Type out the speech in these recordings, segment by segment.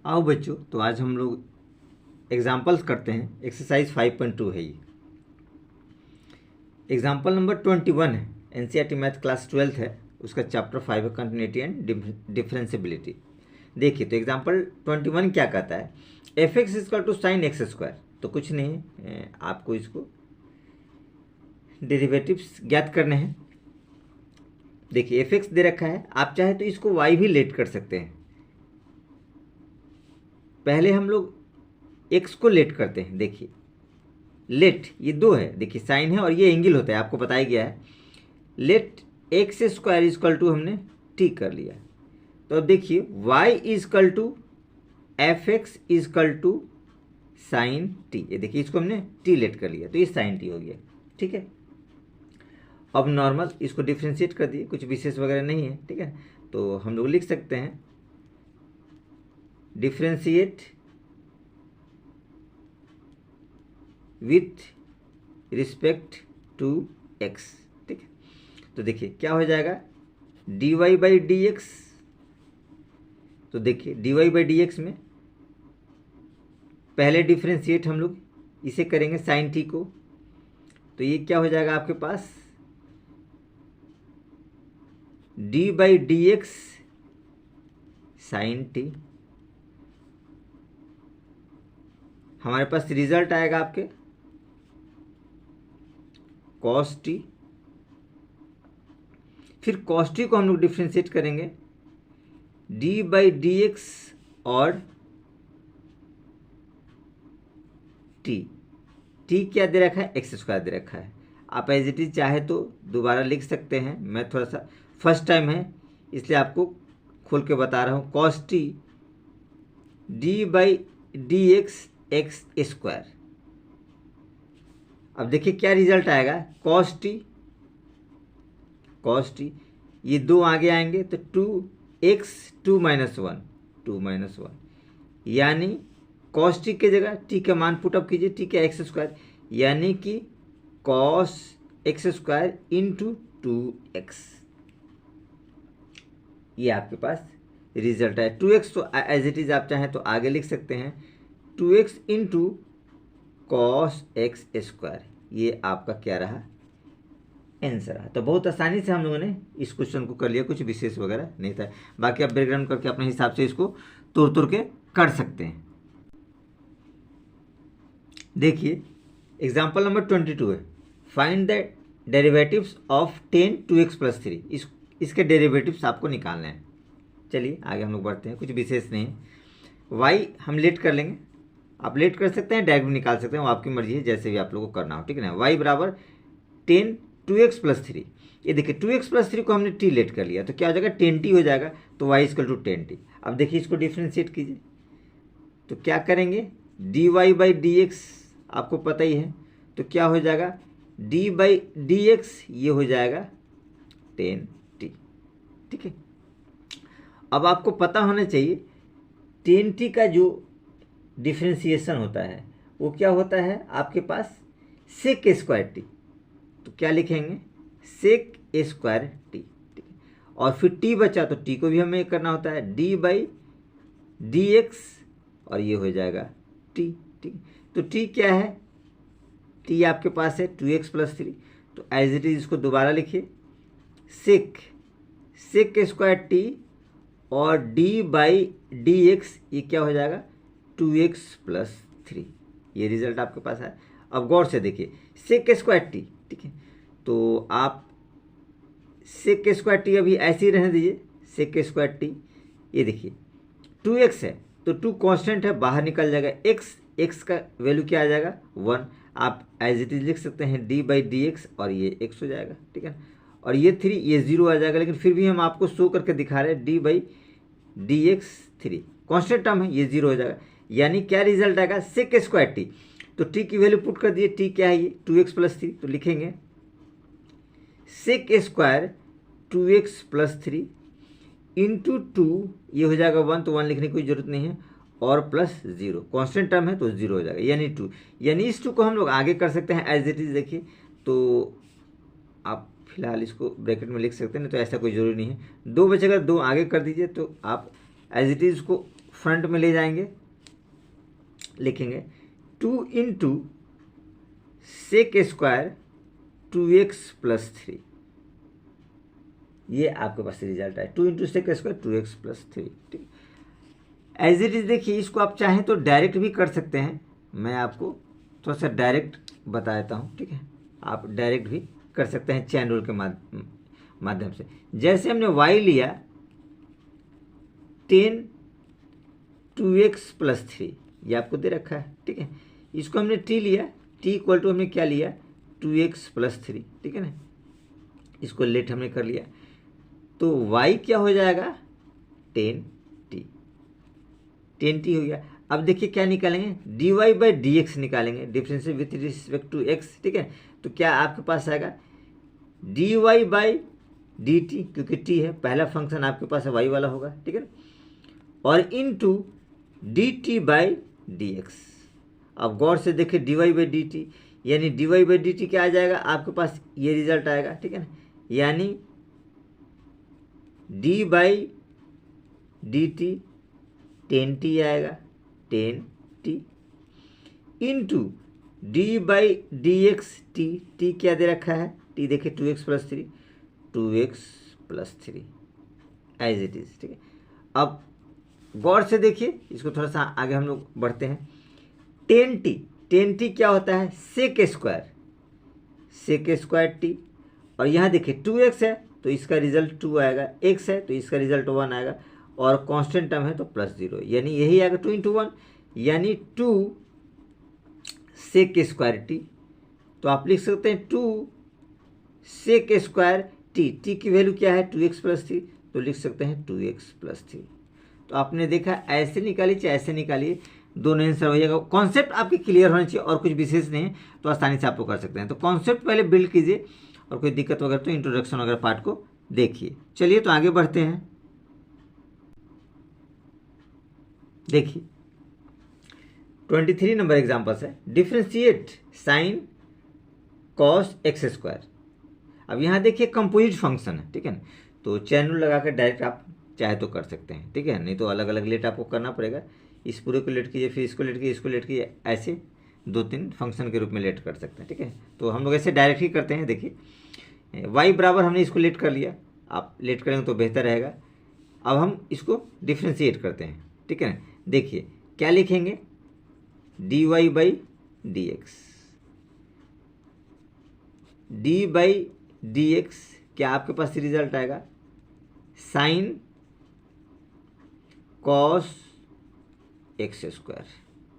आओ बच्चों, तो आज हम लोग एग्जाम्पल्स करते हैं। एक्सरसाइज 5.2 है ये। एग्जाम्पल नंबर 21 है, एनसीईआरटी मैथ क्लास 12th है, उसका चैप्टर 5 है कंटिन्यूटी एंड डिफरेंशिएबिलिटी। देखिए, तो एग्जाम्पल 21 क्या कहता है, f x equal to sine x square. तो कुछ नहीं है, आपको इसको डेरिवेटिव्स ज्ञात करने हैं। देखिए, एफ एक्स दे रखा है, आप चाहे तो इसको वाई भी लेट कर सकते हैं। पहले हम लोग एक्स को लेट करते हैं। देखिए, लेट ये दो है, देखिए साइन है और ये एंगल होता है, आपको बताया गया है। Let x square equal to हमने टी कर लिया। तो अब देखिए, y equal to f x equal to sine t. ये देखिए, इसको हमने टी लेट कर लिया, तो ये साइन टी हो गया। ठीक है, अब नॉर्मल इसको डिफ्रेंशिएट कर दिए, कुछ विशेष वगैरह नहीं है। ठीक है, तो हम लोग लिख सकते हैं differentiate with respect to x. ठीक है, तो देखिए क्या हो जाएगा, d y by D x. तो देखिए, d y by D x में पहले डिफ्रेंशिएट हम लोग इसे करेंगे साइन टी को, तो ये क्या हो जाएगा आपके पास, D by D X sine T. हमारे पास रिजल्ट आएगा आपके कॉस टी। फिर कॉस टी को हम लोग डिफ्रेंशिएट करेंगे डी बाई डी एक्स और टी। टी क्या दे रखा है, एक्स स्क्वायर दे रखा है। आप एज इट इज चाहे तो दोबारा लिख सकते हैं, मैं थोड़ा सा फर्स्ट टाइम है इसलिए आपको खोल के बता रहा हूँ। Cos T D by D x x square. अब देखिए क्या रिजल्ट आएगा, कॉस टी ये दो आगे आएंगे तो 2x 2 - 1 यानी कॉस टी के जगह टी का मान पुटअप कीजिए, टी का एक्स स्क्वायर, यानी कि cos x square into 2x। ये आपके पास रिजल्ट है। 2x तो एज इट इज आप चाहें तो आगे लिख सकते हैं, 2x into cos x square. ये आपका क्या रहा, आंसर रहा। तो बहुत आसानी से हम लोगों ने इस क्वेश्चन को कर लिया, कुछ विशेष वगैरह नहीं था। बाकी आप ब्रेकडाउन करके अपने हिसाब से इसको तोड़ के कर सकते हैं। देखिए, एग्जाम्पल नंबर 22 है, find the derivatives of 10 2x + 3। इसके डेरिवेटिव्स आपको निकालने हैं। चलिए आगे हम लोग बढ़ते हैं, कुछ विशेष नहीं है। वाई हम लेट कर लेंगे, आप लेट कर सकते हैं, डायरेक्ट भी निकाल सकते हैं, वो आपकी मर्जी है, जैसे भी आप लोगों को करना हो। ठीक है ना, वाई बराबर 10 2x + 3। ये देखिए 2x + 3 को हमने टी लेट कर लिया, तो क्या हो जाएगा, 10t हो जाएगा। तो y = 10t। अब देखिए इसको डिफ्रेंशिएट कीजिए, तो क्या करेंगे, d y by D x आपको पता ही है, तो क्या हो जाएगा, डी बाई डी एक्स ये हो जाएगा 10t। ठीक है, अब आपको पता होना चाहिए 10t का जो डिफ्रेंशिएशन होता है वो क्या होता है आपके पास, सेक स्क्वायर टी। तो क्या लिखेंगे, सेक स्क्वायर टी। ठीक है, और फिर टी बचा तो टी को भी हमें करना होता है, डी बाई डी एक्स और ये हो जाएगा टी। ठीक, तो टी क्या है, टी आपके पास है 2x + 3। तो एज इट इज इसको दोबारा लिखिए, सेक स्क्वायर टी और डी बाई डी एक्स ये क्या हो जाएगा, 2x + 3। ये रिजल्ट आपके पास है। अब गौर से देखिए, सेक स्क्वायर टी। ठीक है, तो आप सेक स्क्वायर टी अभी ऐसे ही रहने दीजिए, सेक स्क्वायर टी। ये देखिए 2x है तो 2 कांस्टेंट है, बाहर निकल जाएगा x का वैल्यू क्या आ जाएगा 1। आप एज इट इज लिख सकते हैं डी बाई डी एक्स और ये x हो जाएगा। ठीक है, और ये 3 ये 0 आ जाएगा, लेकिन फिर भी हम आपको शो करके दिखा रहे हैं D by D x 3 constant term है, ये 0 हो जाएगा। यानी क्या रिजल्ट आएगा, सेक स्क्वायर टी। तो टी की वैल्यू पुट कर दिए, टी क्या है ये 2x + 3। तो लिखेंगे सेक स्क्वायर 2x + 3 इंटू 2 ये हो जाएगा 1, तो 1 लिखने की कोई जरूरत नहीं है, और +0 कांस्टेंट टर्म है तो 0 हो जाएगा, यानी 2। यानी इस 2 को हम लोग आगे कर सकते हैं एज इट इज। देखिए, तो आप फिलहाल इसको ब्रैकेट में लिख सकते हैं, नहीं तो ऐसा कोई ज़रूरी नहीं है। 2 बचेगा, 2 आगे कर दीजिए, तो आप एज इट इज को फ्रंट में ले जाएंगे, लिखेंगे 2 into sec square 2x plus 3। ये आपके पास रिजल्ट है, 2 into sec square 2x plus 3। ठीक, एज इट इज देखिए, इसको आप चाहें तो डायरेक्ट भी कर सकते हैं, मैं आपको थोड़ा सा डायरेक्ट बता देता हूँ। ठीक है, आप डायरेक्ट भी कर सकते हैं चैन रूल के माध्यम से। जैसे हमने y लिया 10 2x प्लस 3, ये आपको दे रखा है। ठीक है, इसको हमने t लिया, t इक्वल टू हमने क्या लिया 2x प्लस 3। ठीक है ना, इसको लेट हमने कर लिया, तो y क्या हो जाएगा 10t, 10t हो गया। अब देखिए क्या निकालेंगे, dy बाई डी एक्स निकालेंगे, differential with respect to x। ठीक है, तो क्या आपके पास आएगा dy बाई डी टी, क्योंकि t है, पहला फंक्शन आपके पास y वाला होगा। ठीक है, और into D T by D x. अब गौर से देखिए dy बाई डी टी, यानी dy बाई डी टी क्या आ जाएगा आपके पास, ये रिजल्ट आएगा। ठीक है ना, यानी d by d T 10t आएगा, 10t into d by D x, t क्या दे रखा है, t देखिए 2x plus 3, 2x plus 3 as it is. ठीक है, अब गौर से देखिए, इसको थोड़ा सा आगे हम लोग बढ़ते हैं। 10t क्या होता है सेक स्क्वायर t, और यहाँ देखिए 2x है तो इसका रिजल्ट 2 आएगा, x है तो इसका रिजल्ट 1 आएगा, और कांस्टेंट टर्म है तो प्लस 0, यानी यही आएगा 2 इंटू 1, यानी 2 सेक स्क्वायर टी। तो आप लिख सकते हैं 2 सेक स्क्वायर टी की वैल्यू क्या है 2x प्लस 3, तो लिख सकते हैं 2x प्लस 3। तो आपने देखा ऐसे निकालिए चाहे ऐसे निकालिए, दोनों आंसर हो जाएगा। कॉन्सेप्ट आपके क्लियर होना चाहिए और कुछ विशेष नहीं है, तो आसानी से आप लोग कर सकते हैं। तो कॉन्सेप्ट पहले बिल्ड कीजिए, और कोई दिक्कत वगैरह तो इंट्रोडक्शन वगैरह पार्ट को देखिए। चलिए तो आगे बढ़ते हैं। देखिए 23 नंबर एग्जाम्पल्स है, differentiate sine cos x square. अब यहाँ देखिए कंपोजिट फंक्शन है। ठीक है ना, तो चैन रूल लगा कर डायरेक्ट आप चाहे तो कर सकते हैं। ठीक है, नहीं तो अलग अलग लेट आपको करना पड़ेगा। इस पूरे को लेट कीजिए, फिर इसको लेट कीजिए, इसको लेट कीजिए, ऐसे 2-3 फंक्शन के रूप में लेट कर सकते हैं। ठीक है, तो हम लोग ऐसे डायरेक्ट ही करते हैं। देखिए y बराबर हमने इसको लेट कर लिया, आप लेट करेंगे तो बेहतर रहेगा। अब हम इसको डिफ्रेंशिएट करते हैं। ठीक है ना, देखिए क्या लिखेंगे dy by D x, D by D x क्या आपके पास रिजल्ट आएगा साइन कॉस एक्स स्क्वायर,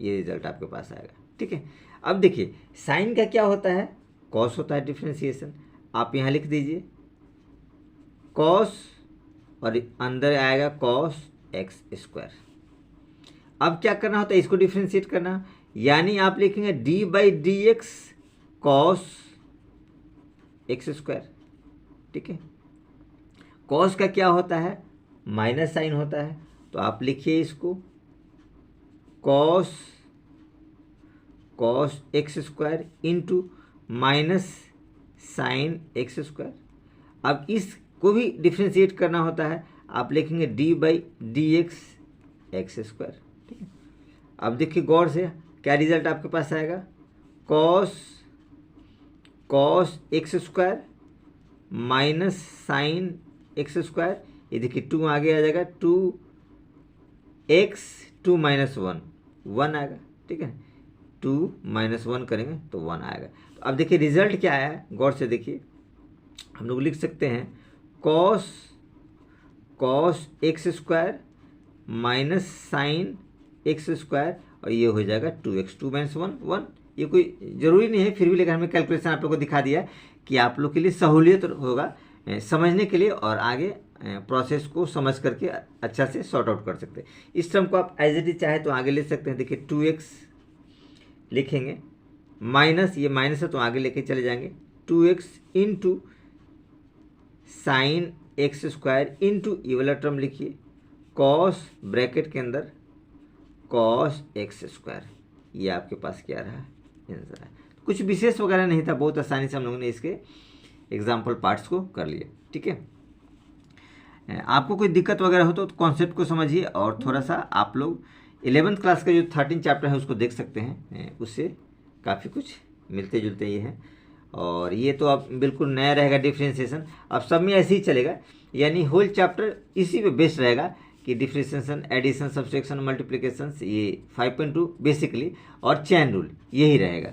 ये रिजल्ट आपके पास आएगा। ठीक है, अब देखिए साइन का क्या होता है, कॉस होता है डिफ्रेंशिएशन। आप यहाँ लिख दीजिए कॉस, और अंदर आएगा कॉस एक्स स्क्वायर। अब क्या करना होता है, इसको डिफ्रेंशिएट करना, यानी आप लिखेंगे D by D x cos x square. ठीक है, कॉस का क्या होता है माइनस साइन होता है, तो आप लिखिए इसको cos x square into minus sign x square. अब इसको भी डिफ्रेंशिएट करना होता है, आप लिखेंगे D by D x x square. ठीक है, अब देखिए गौर से क्या रिजल्ट आपके पास आएगा cos x square minus sign x square. ये देखिए 2 आगे आ जाएगा, 2x 2 माइनस 1 आएगा। ठीक है, 2 माइनस 1 करेंगे तो 1 आएगा। तो अब देखिए रिजल्ट क्या आया, गौर से देखिए, हम लोग लिख सकते हैं cos x square minus sign x square, और ये हो जाएगा 2x 2 माइनस 1। ये कोई ज़रूरी नहीं है, फिर भी लेकिन हमने कैलकुलेशन आप लोग को दिखा दिया कि आप लोग के लिए सहूलियत होगा समझने के लिए, और आगे प्रोसेस को समझ करके अच्छा से सॉर्ट आउट कर सकते हैं। इस टर्म को आप एज इट इज चाहे तो आगे ले सकते हैं। देखिए 2x लिखेंगे, माइनस ये माइनस है तो आगे लेके चले जाएंगे, 2x into sine x square into ये वाला टर्म लिखिए कॉस ब्रैकेट के अंदर कॉस एक्स स्क्वायर। ये आपके पास क्या रहा आंसर है। कुछ विशेष वगैरह नहीं था, बहुत आसानी से हम लोगों ने इसके एग्जाम्पल पार्ट्स को कर लिया। ठीक है, आपको कोई दिक्कत वगैरह हो तो कॉन्सेप्ट को समझिए, और थोड़ा सा आप लोग 11th क्लास का जो 13 चैप्टर है उसको देख सकते हैं, उससे काफ़ी कुछ मिलते जुलते ये हैं। और ये तो अब बिल्कुल नया रहेगा डिफ्रेंशिएशन, अब सब में ऐसे ही चलेगा, यानी होल चैप्टर इसी पे बेस्ड रहेगा कि डिफ्रेंशिएशन, एडिशन, सब्सट्रैक्शन, मल्टीप्लिकेशन, ये 5.2 बेसिकली, और चैन रूल यही रहेगा।